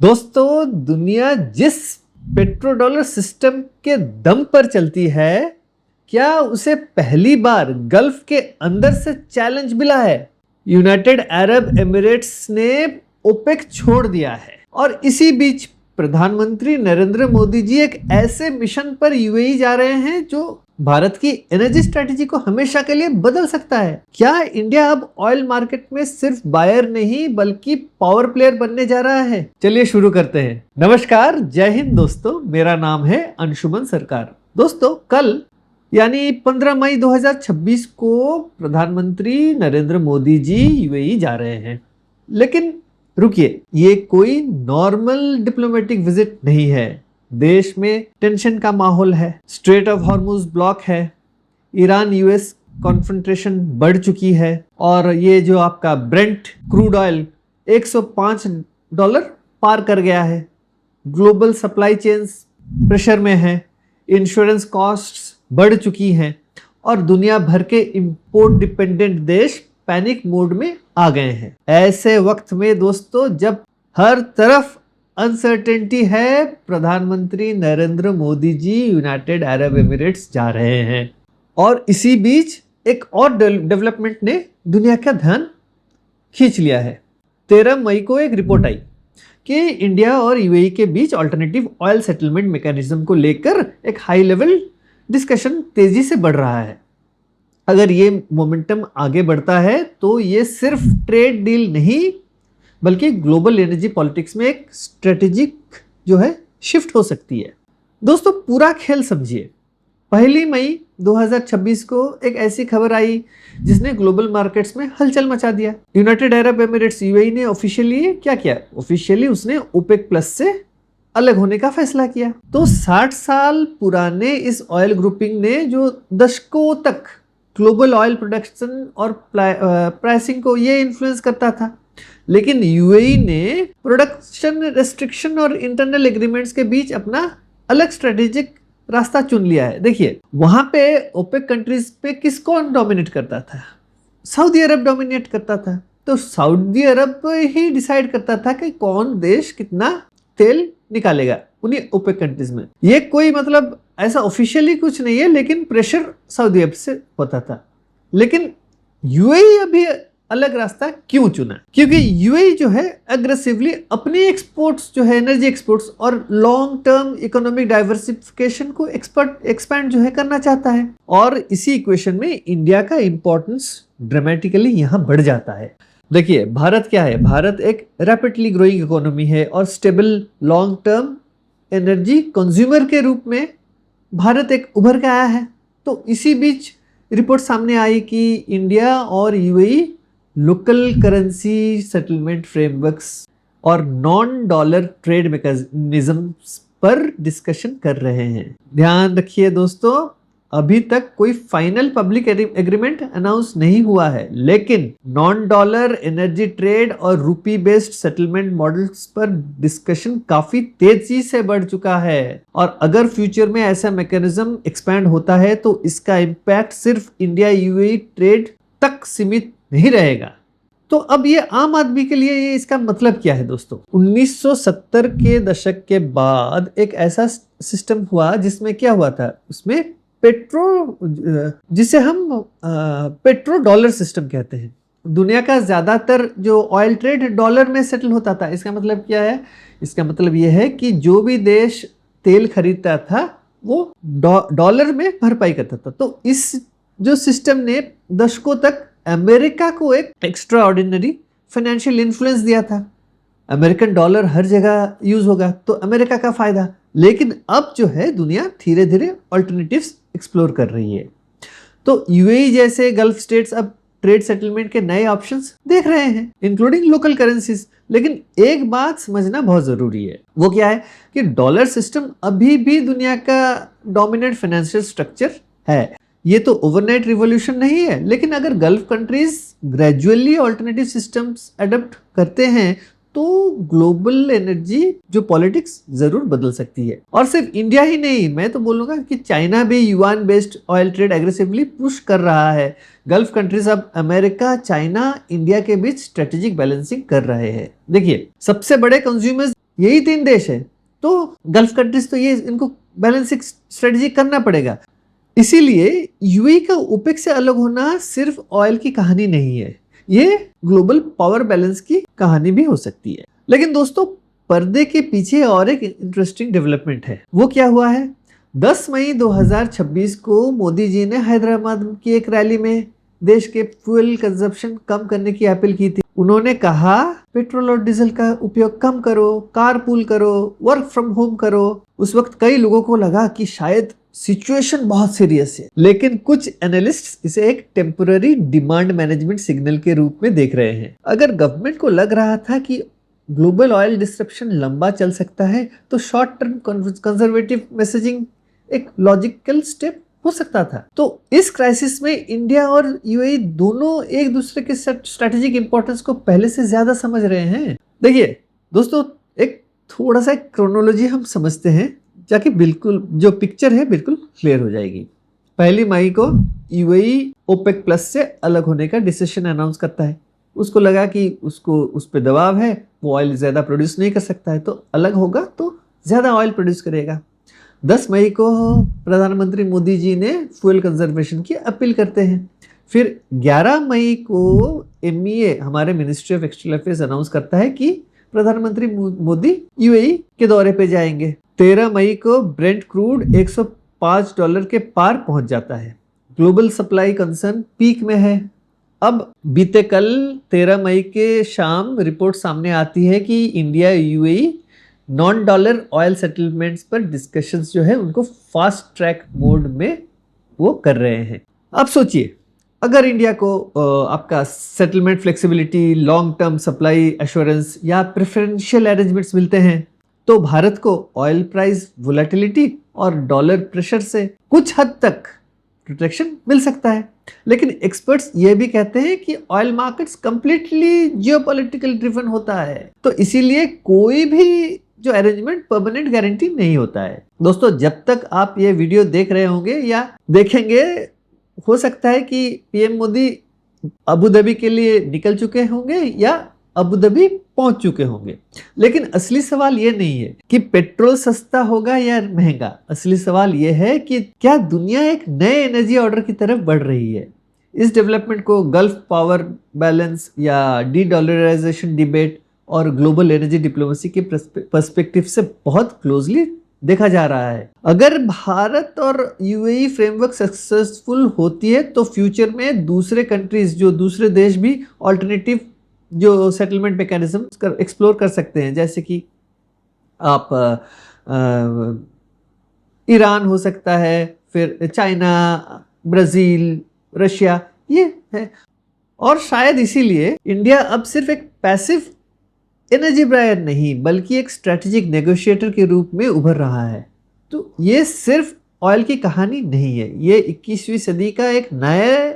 दोस्तों, दुनिया जिस पेट्रो डॉलर सिस्टम के दम पर चलती है, क्या उसे पहली बार गल्फ के अंदर से चैलेंज मिला है? यूनाइटेड अरब एमिरेट्स ने ओपेक छोड़ दिया है और इसी बीच प्रधानमंत्री नरेंद्र मोदी जी एक ऐसे मिशन पर यूएई जा रहे हैं जो भारत की एनर्जी स्ट्रेटेजी को हमेशा के लिए बदल सकता है। क्या इंडिया अब ऑयल मार्केट में सिर्फ बायर नहीं बल्कि पावर प्लेयर बनने जा रहा है? चलिए शुरू करते हैं। नमस्कार, जय हिंद दोस्तों, मेरा नाम है अंशुमन सरकार। दोस्तों, कल यानी 15 मई 2026 को प्रधानमंत्री नरेंद्र मोदी जी यूएई जा रहे हैं। लेकिन रुकिए, ये कोई नॉर्मल डिप्लोमेटिक विजिट नहीं है। देश में टेंशन का माहौल है, स्ट्रेट ऑफ हॉर्मुज ब्लॉक है, ईरान यूएस कॉन्फ्रंट्रेशन बढ़ चुकी है और ये जो आपका ब्रेंट क्रूड ऑयल $105 पार कर गया है। ग्लोबल सप्लाई चेन्स प्रेशर में है, इंश्योरेंस कॉस्ट्स बढ़ चुकी हैं और दुनिया भर के इंपोर्ट डिपेंडेंट देश पैनिक मोड में आ गए हैं। ऐसे वक्त में दोस्तों, जब हर तरफ अनसर्टेनिटी है, प्रधानमंत्री Narendra Modi ji United Arab Emirates जा रहे हैं। और इसी बीच एक और डेवलपमेंट ने दुनिया का ध्यान खींच लिया है। 13 मई को एक रिपोर्ट आई कि इंडिया और यूएई के बीच अल्टरनेटिव ऑयल सेटलमेंट मैकेनिज्म को लेकर एक हाई लेवल डिस्कशन तेजी से बढ़ रहा है। अगर ये मोमेंटम आगे बढ़ता है तो ये सिर्फ ट्रेड डील नहीं बल्कि ग्लोबल एनर्जी पॉलिटिक्स में एक स्ट्रेटेजिक जो है शिफ्ट हो सकती है। दोस्तों, पूरा खेल समझिए। 1 मई 2026 को एक ऐसी खबर आई जिसने ग्लोबल मार्केट्स में हलचल मचा दिया। यूनाइटेड अरब एमिरेट्स यूएई ने ऑफिशियली क्या किया? ऑफिशियली उसने ओपेक प्लस से अलग होने का फैसला किया। तो 60 साल पुराने इस ऑयल ग्रुपिंग ने जो दशकों तक ग्लोबल ऑयल प्रोडक्शन और प्राइसिंग को ये इन्फ्लुएंस करता था, लेकिन यूएई ने प्रोडक्शन रेस्ट्रिक्शन और इंटरनल एग्रीमेंट्स के बीच अपना अलग स्ट्रेटेजिक रास्ता चुन लिया है। देखिए, वहां पे ओपेक कंट्रीज पे किसको डोमिनेट करता था? सऊदी अरब डोमिनेट करता था। तो सऊदी अरब ही डिसाइड करता था कि कौन देश कितना तेल निकालेगा उन्हीं ओपेक कंट्रीज में। ये कोई मतलब ऐसा ऑफिशियली कुछ नहीं है, लेकिन प्रेशर सऊदी अरब से होता था। लेकिन यूएई अभी अलग रास्ता क्यों चुना? क्योंकि यूएई जो है अग्रेसिवली अपनी एक्सपोर्ट्स जो है, एनर्जी एक्सपोर्ट्स और लॉन्ग टर्म इकोनॉमिक डाइवर्सिफिकेशन को एक्सपैंड जो है करना चाहता है। और इसी इक्वेशन में इंडिया का इंपॉर्टेंस ड्रामेटिकली यहाँ बढ़ जाता है। देखिए, भारत क्या है? भारत एक रैपिडली ग्रोइंग इकोनॉमी है और stable long term energy consumer के रूप में भारत एक उभर के आया है। तो इसी बीच रिपोर्ट सामने आई कि इंडिया और UAE local currency settlement frameworks और नॉन डॉलर ट्रेड मैकेनिज्म्स पर डिस्कशन कर रहे हैं। ध्यान रखिए दोस्तों, अभी तक कोई फाइनल पब्लिक एग्रीमेंट अनाउंस नहीं हुआ है, लेकिन नॉन डॉलर एनर्जी ट्रेड और रूपी बेस्ड सेटलमेंट मॉडल्स पर डिस्कशन काफी तेजी से बढ़ चुका है। और अगर फ्यूचर में ऐसा मैकेनिज्म एक्सपैंड होता है तो इसका इम्पैक्ट सिर्फ इंडिया यूएई ट्रेड तक सीमित नहीं रहेगा। तो अब ये आम आदमी के लिए ये इसका मतलब क्या है दोस्तों? 1970 के दशक के बाद एक ऐसा सिस्टम हुआ जिसमें क्या हुआ था? उसमें जिसे हम पेट्रो डॉलर सिस्टम कहते हैं। दुनिया का ज्यादातर जो ऑयल ट्रेड डॉलर में सेटल होता था। इसका मतलब क्या है? इसका मतलब यह है कि जो भी देश तेल खरीदता था वो डॉलर में भरपाई करता था। तो इस जो सिस्टम ने दशकों तक अमेरिका को एक एक्स्ट्रा ऑर्डिनरी फाइनेंशियल इन्फ्लुएंस दिया था। अमेरिकन डॉलर हर जगह यूज होगा तो अमेरिका का फायदा। लेकिन अब जो है दुनिया धीरे धीरे ऑल्टरनेटिव्स एक्सप्लोर कर रही है। तो यूएई जैसे गल्फ स्टेट्स अब ट्रेड सेटलमेंट के नए ऑप्शंस देख रहे हैं, इंक्लूडिंग लोकल करेंसीज। लेकिन एक बात समझना बहुत जरूरी है, वो क्या है कि डॉलर सिस्टम अभी भी दुनिया का डोमिनेंट फाइनेंशियल स्ट्रक्चर है। ये तो ओवरनाइट रिवॉल्यूशन नहीं है, लेकिन अगर gulf countries gradually alternative systems adopt करते हैं तो ग्लोबल एनर्जी जो पॉलिटिक्स जरूर बदल सकती है। और सिर्फ इंडिया ही नहीं, मैं तो बोलूंगा कि चाइना भी yuan based oil trade aggressively push कर रहा है। गल्फ कंट्रीज अब अमेरिका, चाइना, इंडिया के बीच स्ट्रेटेजिक बैलेंसिंग कर रहे हैं। देखिए, सबसे बड़े कंज्यूमर्स यही 3 देश है। तो गल्फ कंट्रीज तो ये इनको बैलेंसिंग स्ट्रेटजी करना पड़ेगा। इसीलिए यूएई का ओपेक से अलग होना सिर्फ ऑयल की कहानी नहीं है, ये ग्लोबल पावर बैलेंस की कहानी भी हो सकती है। लेकिन दोस्तों, पर्दे के पीछे और एक इंटरेस्टिंग डेवलपमेंट है। वो क्या हुआ है? 10 मई 2026 को मोदी जी ने हैदराबाद की एक रैली में देश के फ्यूल कंजप्शन कम करने की अपील की थी। उन्होंने कहा पेट्रोल और डीजल का उपयोग कम करो, कार पूल करो, वर्क फ्रॉम होम करो। उस वक्त कई लोगों को लगा कि शायद सिचुएशन बहुत सीरियस है, लेकिन कुछ एनालिस्ट्स इसे एक टेम्पररी डिमांड मैनेजमेंट सिग्नल के रूप में देख रहे हैं। अगर गवर्नमेंट को लग रहा था कि ग्लोबल ऑयल डिस्ट्रप्शन लंबा चल सकता है, तो शॉर्ट टर्म कंजर्वेटिव मैसेजिंग एक लॉजिकल स्टेप हो सकता था। तो इस क्राइसिस में इंडिया और यूएई दोनों एक दूसरे के स्ट्रेटेजिक इंपॉर्टेंस को पहले से ज्यादा समझ रहे हैं। देखिए दोस्तों, एक थोड़ा सा क्रोनोलॉजी हम समझते हैं, जाके बिल्कुल जो पिक्चर है बिल्कुल क्लियर हो जाएगी। 1 मई को यूएई ओपेक प्लस से अलग होने का डिसीजन अनाउंस करता है। उसको लगा कि उसको उस पर दबाव है, वो ऑयल ज़्यादा प्रोड्यूस नहीं कर सकता है, तो अलग होगा तो ज़्यादा ऑयल प्रोड्यूस करेगा। 10 मई को प्रधानमंत्री मोदी जी ने फ्यूल कंजर्वेशन की अपील करते हैं। फिर 11 मई को MEA हमारे ministry of external affairs announce करता है कि प्रधानमंत्री मोदी यूएई के दौरे पे जाएंगे। 13 मई को ब्रेंट क्रूड $105 के पार पहुंच जाता है। ग्लोबल सप्लाई कंसर्न पीक में है। अब बीते कल 13 मई के शाम रिपोर्ट सामने आती है कि India UAE non dollar oil settlements पर डिस्कशंस जो है उनको फास्ट ट्रैक मोड में वो कर रहे हैं। अब सोचिए, अगर इंडिया को आपका settlement flexibility, long term supply assurance या प्रेफरेंशियल अरेंजमेंट्स मिलते हैं, तो भारत को ऑयल प्राइस वोलेटिलिटी और डॉलर प्रेशर से कुछ हद तक प्रोटेक्शन मिल सकता है। लेकिन एक्सपर्ट्स ये भी कहते हैं कि oil markets completely geopolitical driven होता है, तो इसीलिए कोई भी जो अरेंजमेंट परमानेंट गारंटी नहीं होता है। दोस्तों, जब तक आप ये वीडियो देख रहे होंगे या देखेंगे, हो सकता है कि पीएम मोदी अबू धाबी के लिए निकल चुके होंगे या अबू धाबी पहुंच चुके होंगे। लेकिन असली सवाल ये नहीं है कि पेट्रोल सस्ता होगा या महंगा। असली सवाल ये है कि क्या दुनिया एक नए एनर्जी ऑर्डर की तरफ बढ़ रही है। इस डेवलपमेंट को गल्फ पावर बैलेंस या डी डॉलराइजेशन डिबेट और ग्लोबल एनर्जी डिप्लोमेसी के पर्सपेक्टिव से बहुत क्लोजली देखा जा रहा है। अगर भारत और यूएई फ्रेमवर्क सक्सेसफुल होती है, तो फ्यूचर में दूसरे कंट्रीज, जो दूसरे देश भी ऑल्टरनेटिव जो सेटलमेंट मैकेनिज्म एक्सप्लोर कर सकते हैं। जैसे कि आप ईरान हो सकता है, फिर चाइना, ब्राज़ील, रशिया, ये है। और शायद इसीलिए इंडिया अब सिर्फ एक पैसिव एनर्जी बायर नहीं, बल्कि एक स्ट्रेटेजिक नेगोशिएटर के रूप में उभर रहा है। तो ये सिर्फ ऑयल की कहानी नहीं है, ये 21वीं सदी का एक नए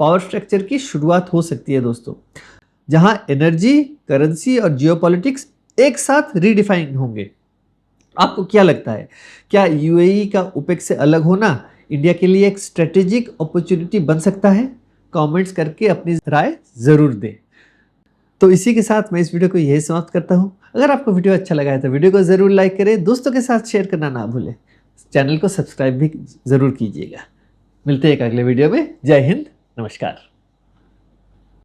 पावर स्ट्रक्चर की शुरुआत हो सकती है दोस्तों, जहां एनर्जी, करेंसी और जियोपॉलिटिक्स एक साथ रीडिफाइन होंगे। आपको क्या लगता है, क्या यूएई का ओपेक से अलग होना इंडिया के लिए एक स्ट्रेटेजिक अपॉर्चुनिटी बन सकता है? कमेंट्स करके अपनी राय जरूर दें। तो इसी के साथ मैं इस वीडियो को यही समाप्त करता हूं। अगर आपको वीडियो अच्छा लगा है तो वीडियो को जरूर लाइक करें, दोस्तों के साथ शेयर करना ना भूलें, चैनल को सब्सक्राइब भी जरूर कीजिएगा। मिलते हैं एक अगले वीडियो में। जय हिंद, नमस्कार।